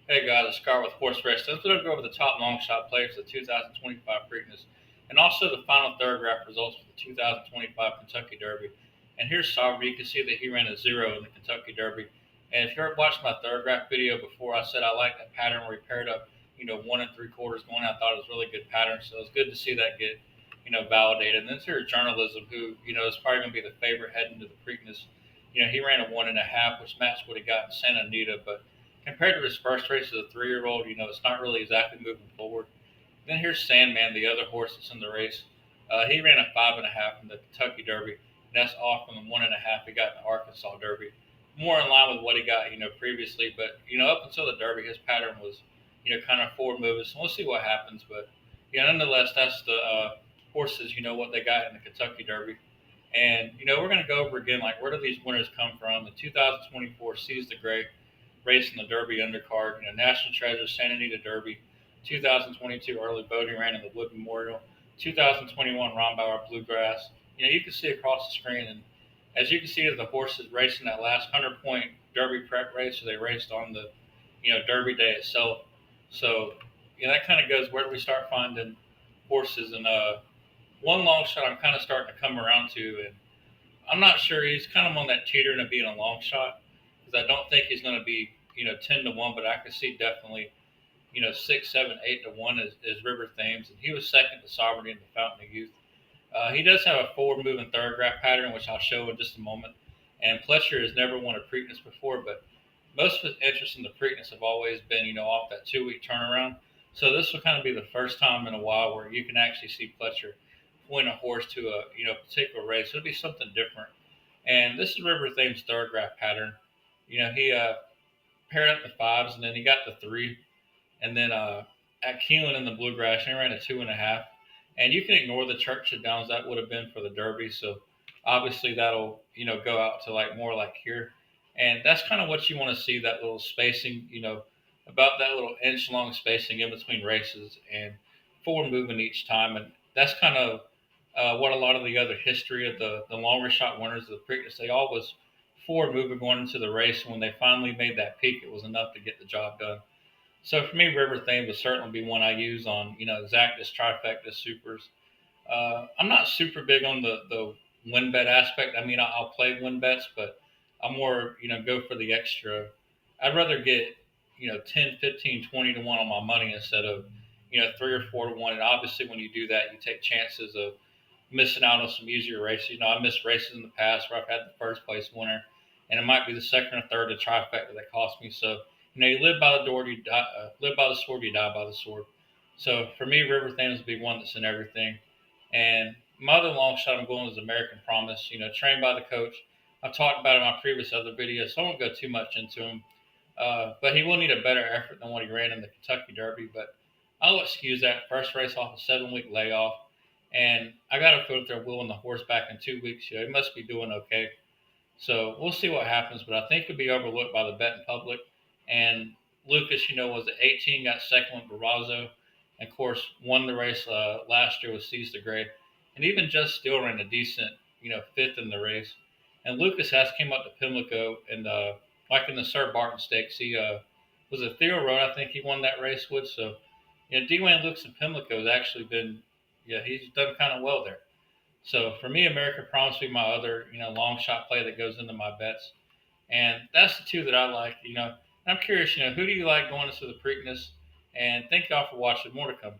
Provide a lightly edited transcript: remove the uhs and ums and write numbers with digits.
Hey guys, it's Scott with Horse Race. Let's go over the top long shot players of the 2025 Preakness and also the final third draft results for the 2025 Kentucky Derby. And here's Sauber. You can see that he ran a zero in the Kentucky Derby. And if you ever watched my third draft video before, I said I like that pattern where he paired up, 1 3/4 going. I thought it was a really good pattern. So it's good to see that get, validated. And then here's journalism, who, is probably going to be the favorite heading to the Preakness. He ran a 1.5, which matched what he got in Santa Anita, but compared to his first race as a 3-year-old, it's not really exactly moving forward. Then here's Sandman, the other horse that's in the race. He ran a 5.5 in the Kentucky Derby, and that's off from the 1.5 he got in the Arkansas Derby. More in line with what he got, previously. But up until the Derby, his pattern was, kind of forward moving. So we'll see what happens. But nonetheless, that's the horses. What they got in the Kentucky Derby. And we're going to go over again, like, where do these winners come from? The 2024 Seize the Gray race in the Derby undercard. National Treasure, Santa Anita Derby, 2022 Early Boating ran in the Wood Memorial, 2021 Rombauer Bluegrass. You can see across the screen, and as you can see, the horses racing that last 100-point Derby prep race, so they raced on the Derby day itself. So that kind of goes, where do we start finding horses? And one long shot I'm kind of starting to come around to, and I'm not sure, he's kind of on that teetering of being a long shot, because I don't think he's going to be 10-1, but I could see definitely 6, 7, 8-1 is River Thames, and he was second to Sovereignty in the Fountain of Youth. He does have a forward moving third draft pattern, which I'll show in just a moment. And Pletcher has never won a Preakness before, but most of his interest in the Preakness have always been off that 2 week turnaround. So this will kind of be the first time in a while where you can actually see Pletcher point a horse to a particular race. It'll be something different. And this is River Thames' third draft pattern. He paired up the fives, and then he got the three, and then at Keeneland in the Bluegrass, he ran a 2.5. And you can ignore the church downs that would have been for the Derby. So obviously that'll go out to like more like here, and that's kind of what you want to see, that little spacing, about that little inch long spacing in between races and forward movement each time, and that's kind of what a lot of the other history of the longer shot winners of the Preakness, they always forward moving going into the race. And when they finally made that peak, it was enough to get the job done. So for me, River Thane would certainly be one I use on exactas, trifectas, supers. I'm not super big on the win bet aspect. I mean, I'll play win bets, but I'm more go for the extra. I'd rather get 10, 15, 20-1 on my money instead of 3 or 4-1. And obviously, when you do that, you take chances of missing out on some easier races. I missed races in the past where I've had the first place winner, and it might be the second or third to trifecta that cost me. So you live by the door, you die, live by the sword, you die by the sword. So for me, River Thames would be one that's in everything. And my other long shot I'm going is American Promise. Trained by the coach. I've talked about it in my previous other videos, so I won't go too much into him. But he will need a better effort than what he ran in the Kentucky Derby. But I'll excuse that. First race off a 7 week layoff. And I got to feel that they're wheeling the horse back in 2 weeks. He must be doing okay. So we'll see what happens. But I think he'll be overlooked by the betting public. And Lucas, was at 18, got second with Barrazo. And of course, won the race last year with Seize the Gray. And even Just Still ran a decent, fifth in the race. And Lucas has came up to Pimlico, and like in the Sir Barton Stakes, he was a Theo Road. I think he won that race with. So, Dwayne Lucas in Pimlico has actually been, he's done kind of well there. So for me, American Promise will be my other, long shot play that goes into my bets. And that's the two that I like. I'm curious, who do you like going into the Preakness? And thank y'all for watching. More to come.